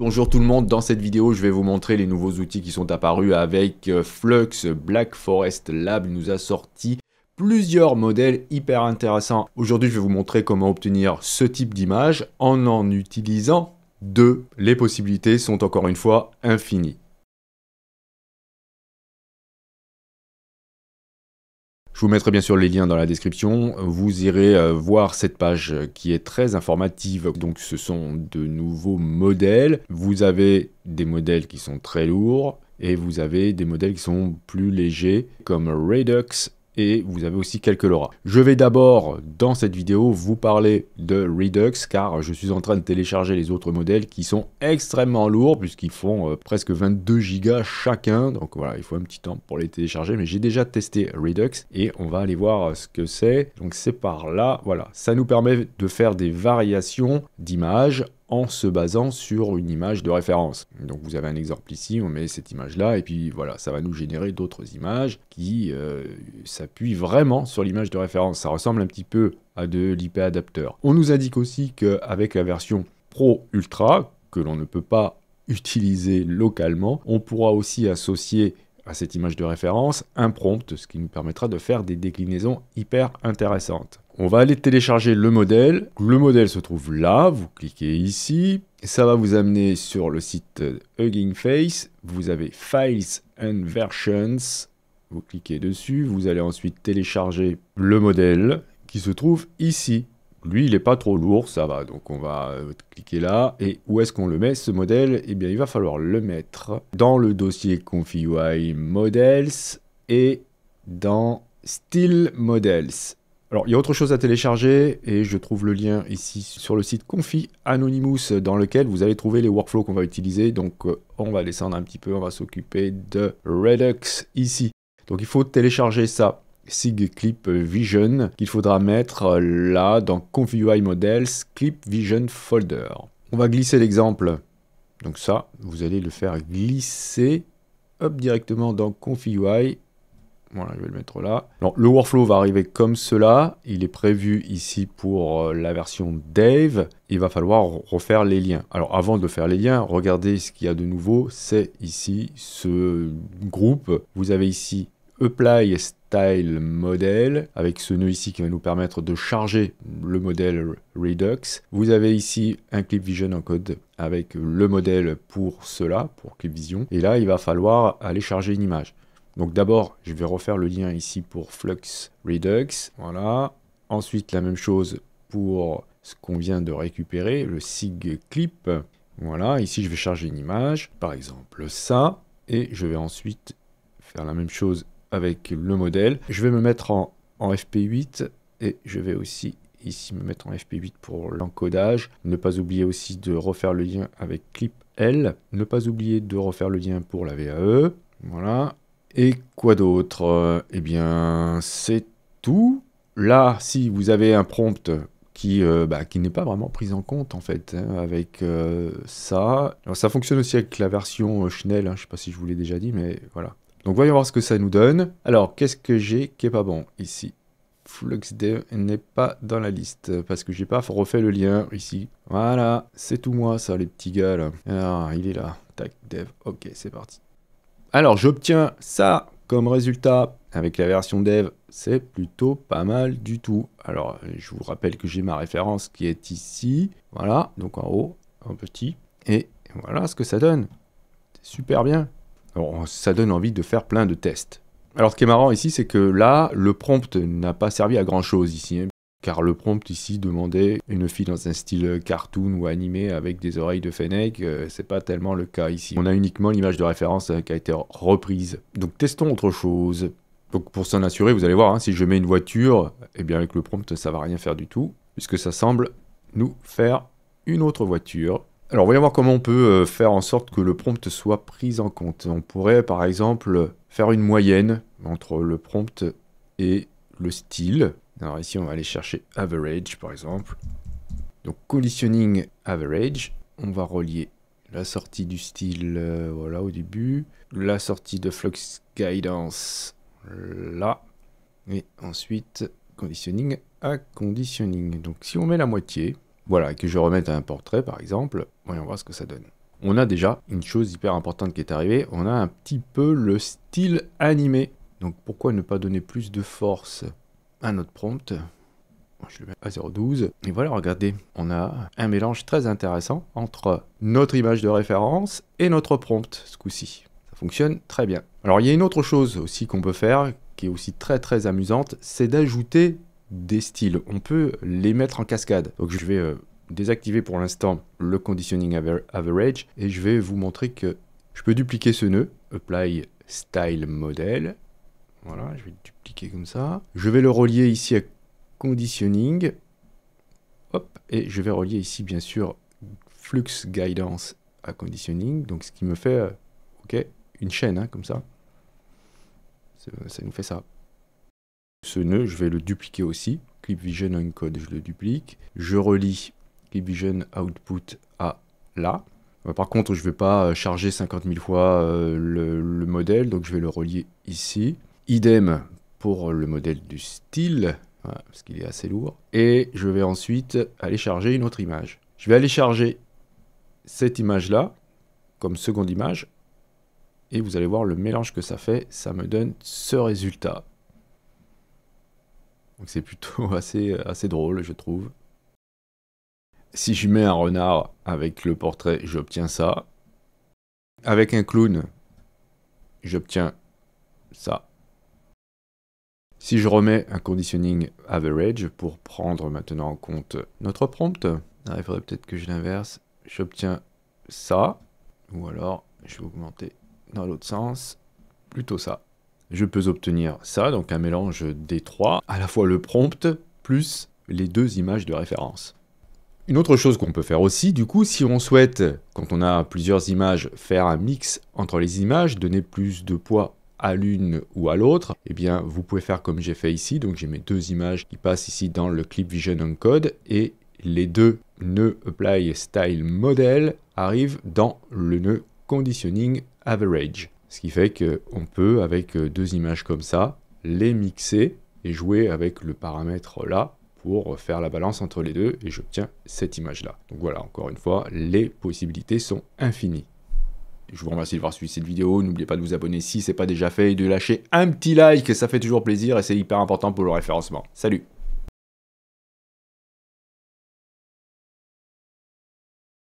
Bonjour tout le monde, dans cette vidéo je vais vous montrer les nouveaux outils qui sont apparus avec Flux. Black Forest Lab nous a sorti plusieurs modèles hyper intéressants. Aujourd'hui je vais vous montrer comment obtenir ce type d'image en utilisant deux. Les possibilités sont encore une fois infinies. Je vous mettrai bien sûr les liens dans la description, vous irez voir cette page qui est très informative. Donc ce sont de nouveaux modèles, vous avez des modèles qui sont très lourds et vous avez des modèles qui sont plus légers comme Redux et vous avez aussi quelques LoRa. Je vais d'abord dans cette vidéo vous parler de Redux car je suis en train de télécharger les autres modèles qui sont extrêmement lourds puisqu'ils font presque 22 Go chacun, donc voilà, il faut un petit temps pour les télécharger, mais j'ai déjà testé Redux et on va aller voir ce que c'est. Donc c'est par là, voilà, ça nous permet de faire des variations d'images en se basant sur une image de référence. Donc vous avez un exemple ici, on met cette image là et puis voilà, ça va nous générer d'autres images qui s'appuient vraiment sur l'image de référence. Ça ressemble un petit peu à de l'IP adapteur. On nous indique aussi qu'avec la version Pro Ultra, que l'on ne peut pas utiliser localement, on pourra aussi associer à cette image de référence un prompt, ce qui nous permettra de faire des déclinaisons hyper intéressantes. On va aller télécharger le modèle se trouve là, vous cliquez ici, ça va vous amener sur le site Hugging Face, vous avez Files and Versions, vous cliquez dessus, vous allez ensuite télécharger le modèle qui se trouve ici. Lui, il n'est pas trop lourd, ça va, donc on va cliquer là, et où est-ce qu'on le met, ce modèle? Eh bien, il va falloir le mettre dans le dossier ConfigUI Models et dans Still Models. Alors, il y a autre chose à télécharger, et je trouve le lien ici sur le site Confi Anonymous, dans lequel vous allez trouver les workflows qu'on va utiliser, donc on va descendre un petit peu, on va s'occuper de Redux ici. Donc, il faut télécharger ça. SIG Clip Vision qu'il faudra mettre là dans ConfigUI Models Clip Vision Folder. On va glisser l'exemple. Donc ça, vous allez le faire glisser hop, directement dans ConfigUI. Voilà, je vais le mettre là. Alors, le workflow va arriver comme cela. Il est prévu ici pour la version Dev. Il va falloir refaire les liens. Alors, avant de faire les liens, regardez ce qu'il y a de nouveau. C'est ici ce groupe. Vous avez ici Apply Style Model, avec ce nœud ici qui va nous permettre de charger le modèle Redux. Vous avez ici un Clip Vision Encode avec le modèle pour cela, pour Clip Vision. Et là, il va falloir aller charger une image. Donc d'abord, je vais refaire le lien ici pour Flux Redux. Voilà. Ensuite, la même chose pour ce qu'on vient de récupérer, le SIG Clip. Voilà. Ici, je vais charger une image, par exemple ça. Et je vais ensuite faire la même chose avec le modèle. Je vais me mettre en FP8 et je vais aussi ici me mettre en FP8 pour l'encodage. Ne pas oublier aussi de refaire le lien avec ClipL. Ne pas oublier de refaire le lien pour la VAE. Voilà. Et quoi d'autre? Eh bien, c'est tout. Là, si vous avez un prompt qui n'est pas vraiment pris en compte en fait hein, avec ça. Alors, ça fonctionne aussi avec la version Schnell, hein, je ne sais pas si je vous l'ai déjà dit, mais voilà. Donc voyons voir ce que ça nous donne. Alors, qu'est-ce que j'ai qui est pas bon ici? FluxDev n'est pas dans la liste parce que j'ai pas refait le lien ici. Voilà, c'est tout moi ça les petits gars là. Alors, il est là. Tac, dev. Ok, c'est parti. Alors, j'obtiens ça comme résultat avec la version dev. C'est plutôt pas mal du tout. Alors, je vous rappelle que j'ai ma référence qui est ici. Voilà, donc en haut, en petit. Et voilà ce que ça donne. C'est super bien. Alors, ça donne envie de faire plein de tests. Alors, ce qui est marrant ici, c'est que là, le prompt n'a pas servi à grand-chose ici. Hein, car le prompt ici demandait une fille dans un style cartoon ou animé avec des oreilles de Fennec. C'est pas tellement le cas ici. On a uniquement l'image de référence qui a été reprise. Donc, testons autre chose. Donc, pour s'en assurer, vous allez voir, hein, si je mets une voiture, eh bien, avec le prompt, ça va rien faire du tout, puisque ça semble nous faire une autre voiture. Alors, voyons voir comment on peut faire en sorte que le prompt soit pris en compte. On pourrait, par exemple, faire une moyenne entre le prompt et le style. Alors ici, on va aller chercher average, par exemple. Donc, conditioning average. On va relier la sortie du style, voilà, au début. La sortie de flux guidance, là. Et ensuite, conditioning à conditioning. Donc, si on met la moitié... Voilà, que je remette un portrait par exemple, voyons voir ce que ça donne. on a déjà une chose hyper importante qui est arrivée, on a un petit peu le style animé. Donc pourquoi ne pas donner plus de force à notre prompt? Je le mets à 0,12. Et voilà, regardez, on a un mélange très intéressant entre notre image de référence et notre prompt ce coup-ci. Ça fonctionne très bien. Alors il y a une autre chose aussi qu'on peut faire, qui est aussi très amusante, c'est d'ajouter des styles. On peut les mettre en cascade. Donc je vais désactiver pour l'instant le conditioning average et je vais vous montrer que je peux dupliquer ce nœud, apply style model. Voilà, je vais dupliquer comme ça. Je vais le relier ici à conditioning. Hop, et je vais relier ici bien sûr flux guidance à conditioning. Donc ce qui me fait ok, une chaîne hein, comme ça. Ça nous fait ça. Ce nœud, je vais le dupliquer aussi. Clip Vision Encode, je le duplique. Je relie Clip Vision Output à là. Par contre, je ne vais pas charger 50 000 fois le modèle, donc je vais le relier ici. Idem pour le modèle du style, voilà, parce qu'il est assez lourd. Et je vais ensuite aller charger une autre image. Je vais aller charger cette image-là, comme seconde image. Et vous allez voir le mélange que ça fait, ça me donne ce résultat. Donc c'est plutôt assez drôle, je trouve. Si je mets un renard avec le portrait, j'obtiens ça. Avec un clown, j'obtiens ça. Si je remets un conditioning average pour prendre maintenant en compte notre prompt, il faudrait peut-être que je l'inverse, j'obtiens ça. Ou alors, je vais augmenter dans l'autre sens, plutôt ça. Je peux obtenir ça, donc un mélange des trois, à la fois le prompt plus les deux images de référence. Une autre chose qu'on peut faire aussi, du coup, si on souhaite, quand on a plusieurs images, faire un mix entre les images, donner plus de poids à l'une ou à l'autre, eh bien, vous pouvez faire comme j'ai fait ici. Donc, j'ai mes deux images qui passent ici dans le Clip Vision Encode et les deux nœuds Apply Style Model arrivent dans le nœud Conditioning Average. Ce qui fait qu'on peut, avec deux images comme ça, les mixer et jouer avec le paramètre là pour faire la balance entre les deux et j'obtiens cette image-là. Donc voilà, encore une fois, les possibilités sont infinies. Je vous remercie d'avoir suivi cette vidéo. N'oubliez pas de vous abonner si ce n'est pas déjà fait et de lâcher un petit like, ça fait toujours plaisir et c'est hyper important pour le référencement. Salut!